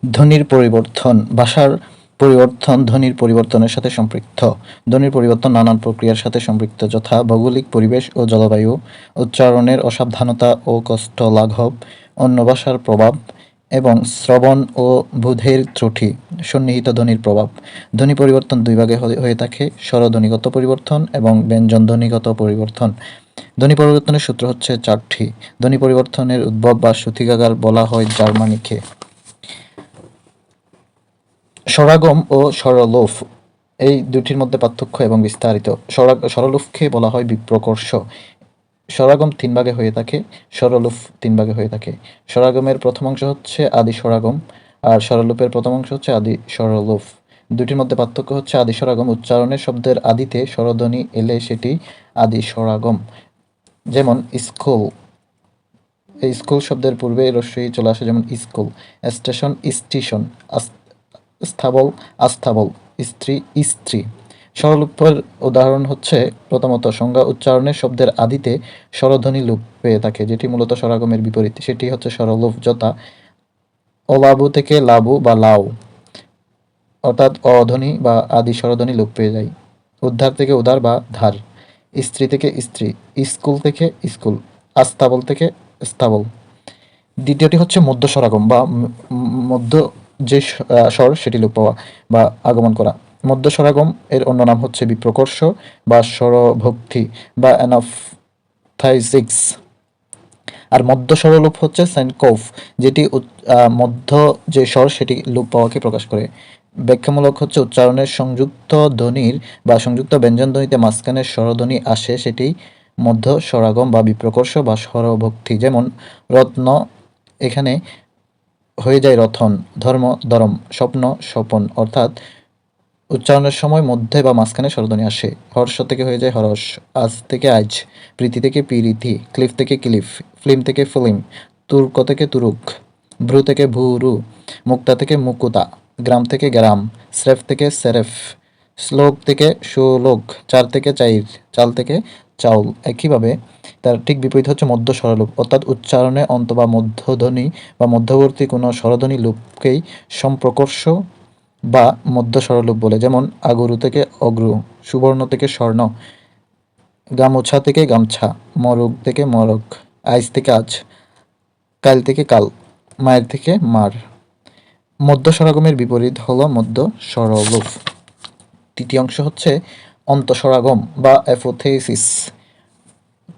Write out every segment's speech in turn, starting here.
ধ্বনির পরিবর্তন ভাষার পরিবর্তন ধ্বনির পরিবর্তনের সাথে সম্পৃক্ত। ধ্বনির পরিবর্তন নানান প্রক্রিয়ার সাথে সম্পৃক্ত, যথা ভৌগোলিক পরিবেশ ও জলবায়ু, উচ্চারণের অসাবধানতা ও কষ্ট লাঘব, অন্য ভাষার প্রভাব এবং শ্রবণ ও বোধের ত্রুটি, সন্নিহিত ধ্বনির প্রভাব। ধ্বনি পরিবর্তন দুই ভাগে হয়ে থাকে: স্বরধ্বনিগত পরিবর্তন এবং ব্যঞ্জনধ্বনিগত পরিবর্তন। ধ্বনি পরিবর্তনের সূত্র হচ্ছে চারটি। ধ্বনি পরিবর্তনের উদ্ভব বা সূতিকাগার বলা হয় জার্মানিকে। স্বরাগম ও স্বরলোপ এই দুটির মধ্যে পার্থক্য এবং বিস্তারিত। স্বরলোপকে বলা হয় বিপ্রকর্ষ। স্বরাগম তিন ভাগে হয়ে থাকে, স্বরলোপ তিন ভাগে হয়ে থাকে। স্বরাগমের প্রথম অংশ হচ্ছে আদি স্বরাগম, আর স্বরলোপের প্রথম অংশ হচ্ছে আদি স্বরলোপ। দুটির মধ্যে পার্থক্য হচ্ছে আদি স্বরাগম উচ্চারণের শব্দের আদিতে স্বরধ্বনি এলে সেটি আদি স্বরাগম। যেমন স্কুল, এই স্কুল শব্দের পূর্বে রস্বই চলে আসে, যেমন স্কুল। Station, station. স্থাবল, আস্থাবল। স্ত্রী, স্ত্রী। স্বরলোপের উদাহরণ হচ্ছে প্রথমত সংজ্ঞা উচ্চারণের শব্দের আদিতে স্বরধ্বনি লোপ পেয়ে থাকে, যেটি মূলত স্বরাগমের বিপরীত, সেটি হচ্ছে স্বরলোপ, যথা অলাবু থেকে লাবু বা লাউ, অর্থাৎ অধ্বনি বা আদি স্বরধ্বনি লোপ পেয়ে যায়। উদ্ধার থেকে উদার বা ধার। স্ত্রী থেকে স্ত্রী। স্কুল থেকে স্কুল। আস্তাবল থেকে স্থাবল। দ্বিতীয়টি হচ্ছে মধ্য স্বরাগম বা মধ্য যে স্বর সেটি লোপ পাওয়া বা আগমন করা। মধ্য স্বরাগম এর অন্য নাম হচ্ছে বিপ্রকর্ষ বা স্বরভক্তি বা অ্যানাফথাইজিক্স। আর মধ্য স্বরলোপ হচ্ছে সেন্টকোভ, যেটি মধ্য যে স্বর সেটি লোপ পাওয়াকে প্রকাশ করে। ব্যাখ্যামূলক হচ্ছে উচ্চারণের সংযুক্ত ধ্বনির বা সংযুক্ত ব্যঞ্জন ধ্বনিতে মাঝখানের স্বরধ্বনি আসে, সেটি মধ্য স্বরাগম বা বিপ্রকর্ষ বা স্বরভক্তি। যেমন রত্ন এখানে হয়ে যায় রথন, ধর্ম ধরম, স্বপ্ন স্বপন, অর্থাৎ উচ্চারণের সময় মধ্যে বা মাঝখানে স্বরধ্বনি আসে। হর্ষ থেকে হয়ে যায় হরস, আজ থেকে আজ, প্রীতি থেকে পিরিতি, ক্লিফ থেকে ক্লিফ, ফিল্ম থেকে ফিল্ম, তুর্ক থেকে তুরুক, ভ্রু থেকে ভুরু, মুক্তা থেকে মুকুতা, গ্রাম থেকে গ্রাম, স্রেফ থেকে সেরেফ, শ্লোক থেকে সুলোক, চার থেকে চাইর, চাল থেকে চাউল। একইভাবে তার ঠিক বিপরীত হচ্ছে মধ্য স্বরলোপ, অর্থাৎ উচ্চারণে অন্ত বা মধ্যধ্বনি বা মধ্যবর্তী কোনো স্বরধ্বনি লোপকেই সম্প্রকর্ষ বা মধ্য স্বরলোপ বলে। যেমন আগরু থেকে অগ্রু, সুবর্ণ থেকে স্বর্ণ, গামোছা থেকে গামছা, মরক থেকে মরক, আইজ থেকে আজ, কাল থেকে কাল, মায়ের থেকে মার। মধ্য স্বরাগমের বিপরীত হলো মধ্য স্বরলোপ। তৃতীয় অংশ হচ্ছে অন্তঃস্বরাগম বা অ্যাপোথেসিস।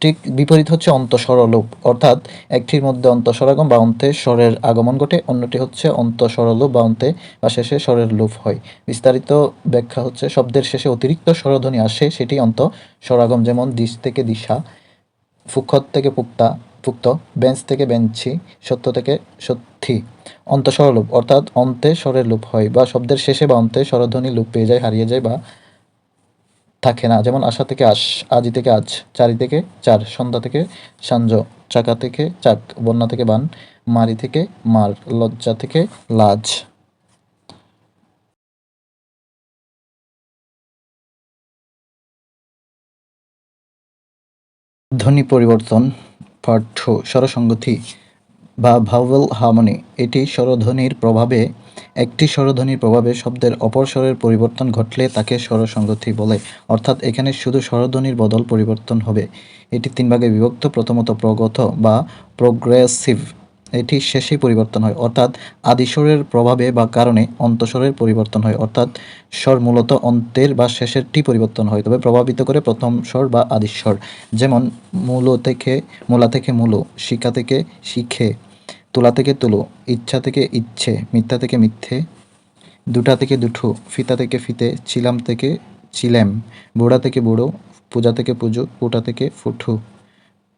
ঠিক বিপরীত হচ্ছে অন্তঃস্বরলোপ, অর্থাৎ একটির মধ্যে অন্তঃস্বরাগম বা অন্তে স্বরের আগমন ঘটে, অন্যটি হচ্ছে অন্তঃস্বরলোপ বা অন্তে বা শেষে স্বরের লোপ হয়। বিস্তারিত ব্যাখ্যা হচ্ছে শব্দের শেষে অতিরিক্ত স্বরধ্বনি আসে, সেটি অন্তঃস্বরাগম। যেমন দিশ থেকে দিশা, ফুক্ষত থেকে পুক্তা পুক্ত, বেঞ্চ থেকে বেঞ্চি, সত্য থেকে সত্যি। অন্তঃস্বরলোপ, অর্থাৎ অন্তে স্বরের লোপ হয় বা শব্দের শেষে বা অন্তে স্বরধ্বনি লোপ পেয়ে যায়, হারিয়ে যায় বা থাকে না। যেমন আশা থেকে আশ, আজি থেকে আজ, চারি থেকে চার, সন্ধ্যা থেকে সাঞ্জ, চাকা থেকে চাক, বন্যা থেকে বান, মারি থেকে মার, লজ্জা থেকে লাজ। ধ্বনি পরিবর্তন পাঠ্য স্বরসংগতি বা ভাওয়েল হারমোনি। এটি স্বরধ্বনির প্রভাবে একটি স্বরধ্বনির প্রভাবে শব্দের অপর স্বরের পরিবর্তন ঘটলে তাকে স্বরসংগতি বলে। অর্থাৎ এখানে শুধু স্বরধ্বনির বদল পরিবর্তন হবে। এটি তিন ভাগে বিভক্ত। প্রথমত প্রগত বা প্রোগ্রেসিভ, এটি শেষেই পরিবর্তন হয়, অর্থাৎ আদিস্বরের প্রভাবে বা কারণে অন্তঃস্বরের পরিবর্তন হয়, অর্থাৎ স্বর মূলত অন্তের বা শেষেরটি পরিবর্তন হয়, তবে প্রভাবিত করে প্রথম স্বর বা আদিস্বর। যেমন মূলা থেকে মূলো, শিখা থেকে শিখে, তুলা থেকে তুলো, ইচ্ছা থেকে ইচ্ছে, মিথ্যা থেকে মিথ্যে, দুটা থেকে দুঠো, ফিতা থেকে ফিতে, ছিলাম থেকে ছিলেম, বুড়া থেকে বুড়ো, পূজা থেকে পুজো, ফুটা থেকে ফুঠু,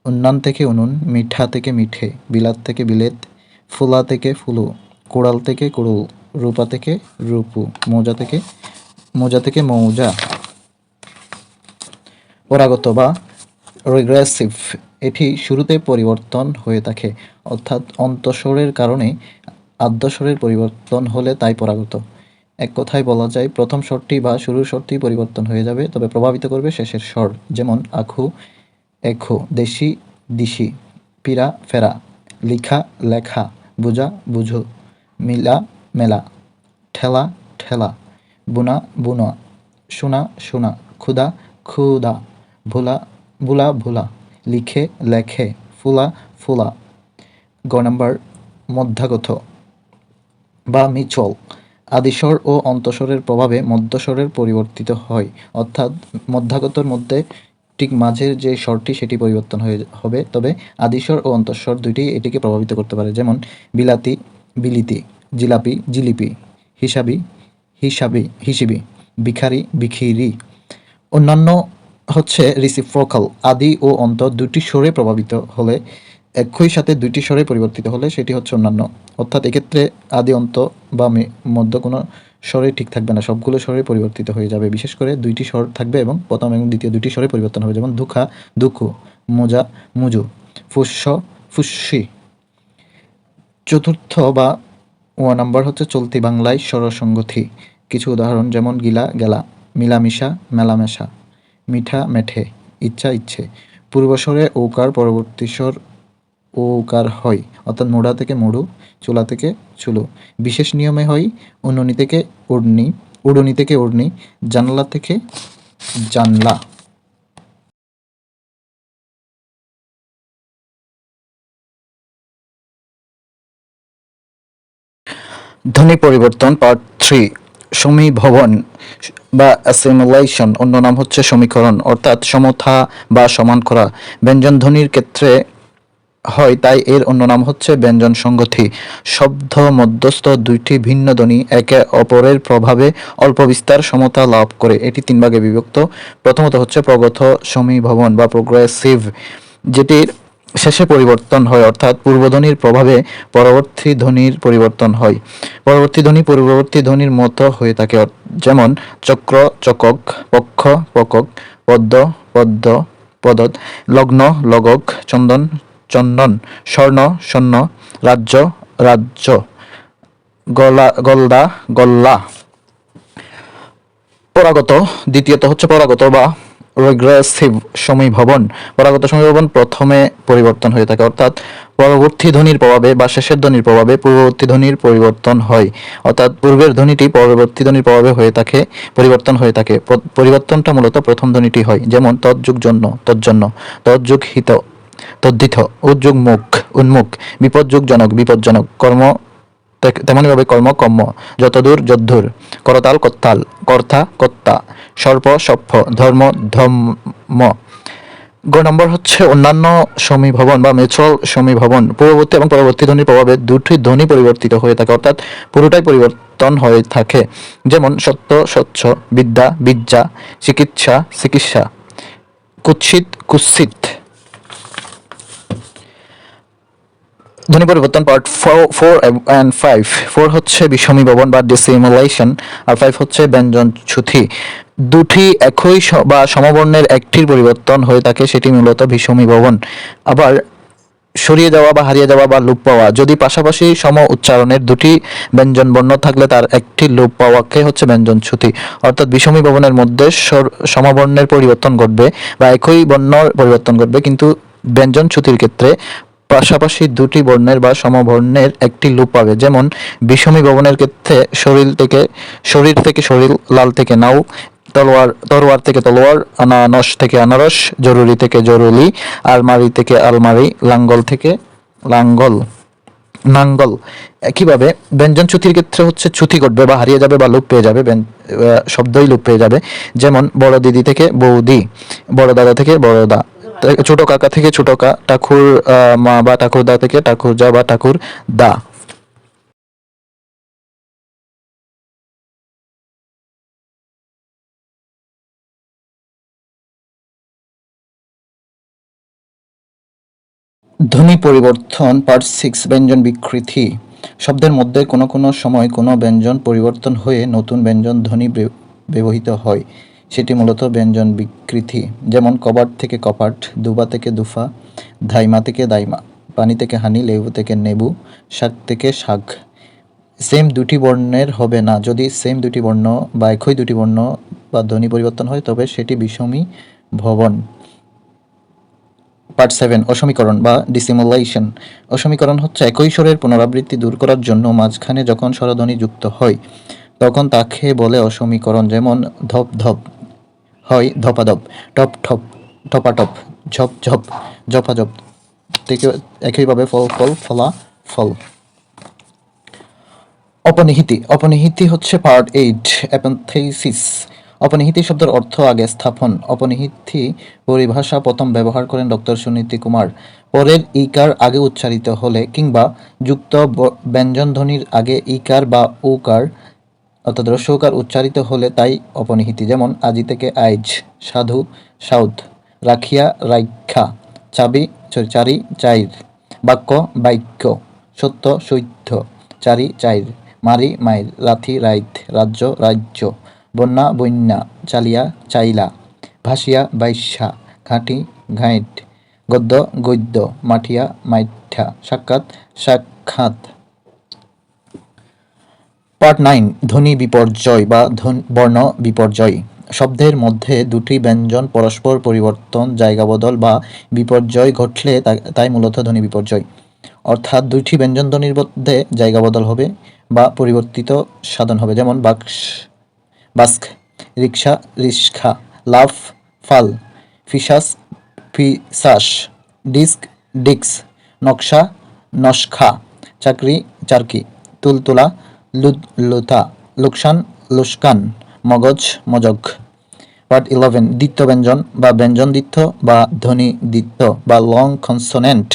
উন্নয়ন থেকে উনুন, মিঠা থেকে মিঠে, বিলাত থেকে বিলেত, ফুলা থেকে ফুলু, কোড়াল থেকে কুড়ুল, রূপা থেকে রূপু, মোজা থেকে মৌজা। পরাগত বা রিগ্রেসিভ, এটি শুরুতে পরিবর্তন হয়ে থাকে, অর্থাৎ অন্তঃস্বরের কারণে আদ্যস্বরের পরিবর্তন হলে তাই পরাগত। এক কথায় বলা যায় প্রথম স্বরটি বা শুরুর স্বরটি পরিবর্তন হয়ে যাবে, তবে প্রভাবিত করবে শেষের স্বর। যেমন আখু এখো, দেশি দিশি, পীড়া ফেরা, লিখা লেখা, বুঝা বুঝো, মিলা মেলা, ঠেলা ঠেলা, বুনা বুনা, শোনা শোনা, ক্ষুধা ক্ষুধা, ভোলা ভোলা ভোলা, লিখে লেখে, ফুলা ফুলা। গ নাম্বার মধ্যাগত বা মিচল, আদিস্বর ও অন্তঃস্বরের প্রভাবে মধ্যস্বরের পরিবর্তিত হয়, অর্থাৎ মধ্যাগতর মধ্যে ঠিক মাঝের যে স্বরটি সেটি পরিবর্তন হবে, তবে আদিস্বর ও অন্তঃস্বর দুইটি এটিকে প্রভাবিত করতে পারে, যেমন বিলাতি বিলিতি, জিলাপি জিলিপি, হিসাবি হিসাবি হিসিবি, ভিখারি ভিখিরি। অন্যান্য হচ্ছে রিসিপ্রোকাল, আদি ও অন্ত দুটি স্বরে প্রভাবিত হলে, একই সাথে দুইটি স্বরে পরিবর্তিত হলে সেটি হচ্ছে অন্যান্য, অর্থাৎ এক্ষেত্রে আদি অন্ত বা মধ্য কোনো স্বরে ঠিক থাকবে না, সবগুলো স্বরে পরিবর্তিত হয়ে যাবে, বিশেষ করে দুইটি স্বর থাকবে এবং প্রথম এবং দ্বিতীয় দুটি স্বরে পরিবর্তন হবে, যেমন দুঃখা দুঃখু, মোজা মুজু, ফুস্স ফুস্সি। চতুর্থ বা নাম্বার হচ্ছে চলতি বাংলায় স্বরসংগতি। কিছু উদাহরণ, যেমন গিলা গেলা, মিলামিশা মেলামেশা, মিঠা মেঠে, ইচ্ছা ইচ্ছে। পূর্বস্বরে ওকার, পরবর্তী স্বর ওকার হয়, অর্থাৎ মোড়া থেকে মোড়ু, চুলা থেকে চুলো। বিশেষ নিয়মে হয় উনুনি থেকে উড়নি, উড়ুনি থেকে উড়নি, জানলা থেকে জানলা। ধ্বনি পরিবর্তন পার্ট 3, সমীভবন বা অ্যাসিমিলেশন, অন্য নাম হচ্ছে সমীকরণ, অর্থাৎ সমতা বা সমান করা। ব্যঞ্জন ধ্বনির ক্ষেত্রে হয়, তাই এর অন্য নাম হচ্ছে ব্যঞ্জন সংগতি। শব্দ মধ্যস্থ দুইটি ভিন্ন ধ্বনি একে অপরের প্রভাবে অল্প বিস্তার সমতা লাভ করে। এটি তিন ভাগে বিভক্ত। প্রথমত হচ্ছে প্রগত সমীভবন বা প্রোগ্রেসিভ, যেটির শেষে পরিবর্তন হয়, অর্থাৎ পূর্বধ্বনির প্রভাবে পরবর্তী ধ্বনির পরিবর্তন হয়। পরবর্তী ধ্বনি পূর্ববর্তী ধ্বনির মতো হয়ে থাকে, যেমন চক্র চকক, পক্ষ পকক, পদ্ম পদ্ম পদত, লগ্ন লগক, চন্দন চন্দন, স্বর্ণ স্বর্ণ, রাজ্য রাজ্য, গলদা গল্লা। পরাগত, দ্বিতীয়ত হচ্ছে পরাগত বা রিগ্রেসিভ সমীভবন। পরাগত সমীভবন প্রথমে পরিবর্তন হয়ে থাকে, অর্থাৎ পরবর্তী ধ্বনির প্রভাবে বা শেষের ধ্বনির প্রভাবে পূর্ববর্তী ধ্বনির পরিবর্তন হয়, অর্থাৎ পূর্বের ধ্বনিটি পরবর্তী ধ্বনির প্রভাবে হয়ে থাকে, পরিবর্তন হয়ে থাকে। পরিবর্তনটা মূলত প্রথম ধ্বনিটি হয়, যেমন তৎযুগ জন্য তজ্জন্য, তৎযুগ হিত তদ্ধিত, উদ্যোগ মুখ উন্মুখ, বিপদযোগ জনক বিপজ্জনক, কর্ম তেমনিভাবে কর্ম কম্ম, যতদূর যদ্দূর, করতাল কত্তাল, কর্তা কর্তা, সর্প সভ্য, ধর্ম ধম্ম। গ নম্বর হচ্ছে অন্যান্য সমীভবন বা মিউচুয়াল সমীভবন। পূর্ববর্তী এবং পরবর্তী ধ্বনির প্রভাবে দুটি ধ্বনি পরিবর্তিত হয়ে থাকে, অর্থাৎ পুরোটাই পরিবর্তন হয়ে থাকে, যেমন সত্য স্বচ্ছ, বিদ্যা বিদ্যা, চিকিৎসা চিকিৎসা, কুৎসিত কুৎসিত। ধ্বনি পরিবর্তন পার্ট 4 and 5। 4 হচ্ছে বিষমীভবন বা ডিসিমুলেশন, আর 5 হচ্ছে ব্যঞ্জনচ্যুতি। দুটি একই বা সমবর্ণের একটির পরিবর্তন হয়ে থাকে, সেটি মূলত বিষমীভবন। আবার সরিয়ে যাওয়া বা হারিয়ে যাওয়া বা লোপ পাওয়া, যদি পাশাপাশি সম উচ্চারণের দুটি ব্যঞ্জন বর্ণ থাকলে তার একটি লোপ পাওয়াকে হচ্ছে ব্যঞ্জনচ্যুতি, অর্থাৎ বিষমীভবনের মধ্যে সমবর্ণের পরিবর্তন ঘটবে বা একই বর্ণর পরিবর্তন ঘটবে, কিন্তু ব্যঞ্জনচ্যুতির ক্ষেত্রে পাশাপাশি দুটি বর্ণের বা সমবর্ণের একটি লোপ পাবে, যেমন বিষমীভবনের ক্ষেত্রে শরীর থেকে শরীর, লাল থেকে নাও, তরোয়ার থেকে তলোয়ার, আনারস থেকে আনারস, জরুরি থেকে জরুরি, আলমারি থেকে আলমারি, লাঙ্গল থেকে লাঙ্গল নাঙ্গল। একইভাবে ব্যঞ্জনচ্যুতির ক্ষেত্রে হচ্ছে চ্যুতি ঘটবে বা হারিয়ে যাবে বা লোপ পেয়ে যাবে, শব্দই লোপ পেয়ে যাবে, যেমন বড় দিদি থেকে বৌদি, বড় দাদা থেকে বড়দা, ছোট কাকা থেকে ছোট ঠাকুর মা বা ঠাকুরদা থেকে ঠাকুরজা বা ঠাকুর দা। ধ্বনি পরিবর্তন পার্ট 6, ব্যঞ্জন বিকৃতি। শব্দের মধ্যে কোনো কোনো সময় কোনো ব্যঞ্জন পরিবর্তন হয়ে নতুন ব্যঞ্জন ধ্বনি ব্যবহৃত হয়, সেটি মূলত ব্যঞ্জন বিকৃতি, যেমন কবাট থেকে কপাট, দুবা থেকে দুফা, ধাইমা থেকে দাইমা, পানি থেকে হানি, লেবু থেকে নেবু, শাক থেকে শাক। সেম দুটি বর্ণের হবে না, যদি সেম দুটি বর্ণ বা একই দুটি বর্ণ বা ধ্বনি পরিবর্তন হয় তবে সেটি বিষমী ভবন। পার্ট 7 অসমীকরণ বা ডিসিমুলেশন। অসমীকরণ হচ্ছে একই স্বরের পুনরাবৃত্তি দূর করার জন্য মাঝখানে যখন স্বরধ্বনি যুক্ত হয় তখন তাকে বলে অসমীকরণ। যেমন ধপ ধপ হয় ধপাধপ, টপ ঠপ টপাটপ, ঝপ ঝপ ঝপাঝপ। থেকে একইভাবে ফল ফল ফলা ফল। অপনিহিতি। অপনিহিতি হচ্ছে পার্ট 8 অ্যাপেন্থেসিস। অপনিহিতি শব্দের অর্থ আগে স্থাপন। অপনিহিতি পরিভাষা প্রথম ব্যবহার করেন ডক্টর সুনীতি কুমার। পরের ইকার আগে উচ্চারিত হলে কিংবা যুক্ত ব্যঞ্জনধ্বনির আগে ইকার বা উকার অর্থাৎ রস্যকার উচ্চারিত হলে তাই অপনিহিতি। যেমন আজি থেকে আইজ, সাধু সাউথ, রাখিয়া রাইখা, চাবি চারি চাইর, বাক্য বাইক্য, সত্য সৈত্য, চারি চাইর, মারি মাইর, রাথি রাইত, রাজ্য রাজ্য, বন্যা বন্যা, চালিয়া চাইলা, ভাসিয়া বাইশ্যা, ঘাঁটি ঘাইট, গদ্য গদ্য, মাঠিয়া মাইঠা, সাক্ষাৎ সাক্ষাৎ। পার্ট 9 ধ্বনি বিপর্যয় বা বর্ণ বিপর্যয়। শব্দের মধ্যে দুটি ব্যঞ্জন পরস্পর পরিবর্তন, জায়গা বদল বা বিপর্যয় ঘটলে তাই মূলত ধ্বনি বিপর্যয়। অর্থাৎ দুইটি ব্যঞ্জন ধ্বনির মধ্যে জায়গা বদল হবে বা পরিবর্তিত সাধন হবে। যেমন বাস্ক, রিক্সা রিস্কা, লাফ ফাল, ফিসাস ফিসাস, ডিস্ক ডিক্স, নকশা নস্খা, চাকরি চারকি, তুলতুলা লুথা, লোকসান লুস্কান, মগজ মজক। পার্ট 11 দ্বিত্ব ব্যঞ্জন বা ব্যঞ্জন দ্বিত্ব বা ধ্বনি দ্বিত্ব বা লং কনসোনেন্ট।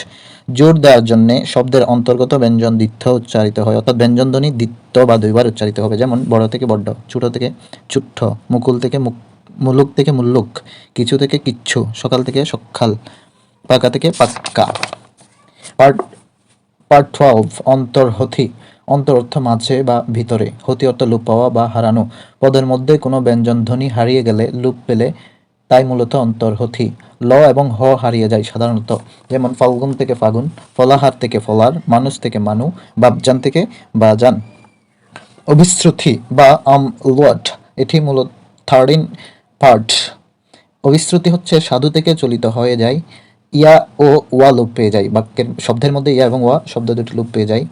জোর দেওয়ার জন্য শব্দের অন্তর্গত ব্যঞ্জন দ্বিত্ব উচ্চারিত হয়, অর্থাৎ ব্যঞ্জন ধ্বনি দ্বিত্ব বা দুইবার উচ্চারিত হবে। যেমন বড় থেকে বড্ড, ছোট থেকে চুট্ঠ, মুকুল থেকে মুলুক থেকে মুল্লুক, কিছু থেকে কিচ্ছু, সকাল থেকে সকাল, পাকা থেকে পাক্কা। Part part 12 অন্তর্হতি। অন্তর অর্থ মাঝে বা ভিতরে, হতি অর্থ লোপ পাওয়া বা হারানো। পদের মধ্যে কোনো ব্যঞ্জনধ্বনি হারিয়ে গেলে, লোপ পেলে তাই মূলত অন্তর্হতি। ল এবং হ হারিয়ে যায় সাধারণত। যেমন ফাল্গুন থেকে ফাগুন, ফলাহার থেকে ফলার, মানুষ থেকে মানু, বাবজান থেকে বাজান। অভিশ্রুতি বা আমলওয়াট, এটি মূলত 13 পার্ট। অভিশ্রুতি হচ্ছে সাধু থেকে চলিত হয়ে যায়, ইয়া ও ওয়া লোপ পেয়ে যায়। বাক্যের শব্দের মধ্যে ইয়া এবং ওয়া শব্দ দুটি লোপ পেয়ে যায়।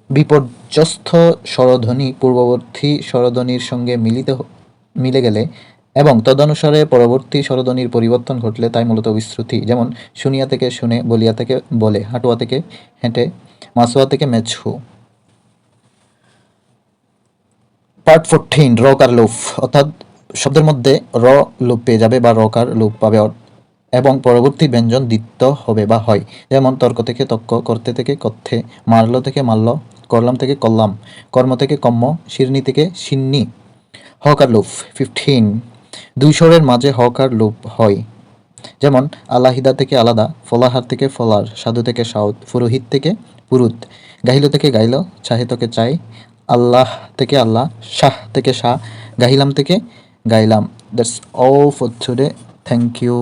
বিপর্যস্ত স্বরধ্বনি পূর্ববর্তী স্বরধ্বনির সঙ্গে মিলে গেলে এবং তদনুসারে পরবর্তী স্বরধ্বনির পরিবর্তন ঘটলে তাই মূলত অভিশ্রুতি। যেমন শুনিয়া থেকে শুনে, বলিয়া থেকে বলে, হাঁটুয়া থেকে হেঁটে, মাসুয়া থেকে মেছু। পার্ট 14 রকার লোপ, অর্থাৎ শব্দের মধ্যে র লোপ পেয়ে যাবে বা রকার লোপ পাবে এবং পরবর্তী ব্যঞ্জন দ্বিত্ব হবে বা হয়। যেমন তর্ক থেকে তক্ক, করতে থেকে কথ্যে, মারল থেকে মারল, করলাম থেকে করলাম, কর্ম থেকে কম্ম, শিরনি থেকে সিন্নি। হকার লোপ 15 দুই স্বরের মাঝে হকার লোপ হয়। যেমন আলাহিদা থেকে আলাদা, ফলাহার থেকে ফলার, সাধু থেকে সাউদ, পুরোহিত থেকে পুরুত, গাহিল থেকে গাইল, চাহে থেকে চাই, আল্লাহ থেকে আল্লাহ, শাহ থেকে শাহ, গাহিলাম থেকে গাইলাম। That's all for today. Thank you.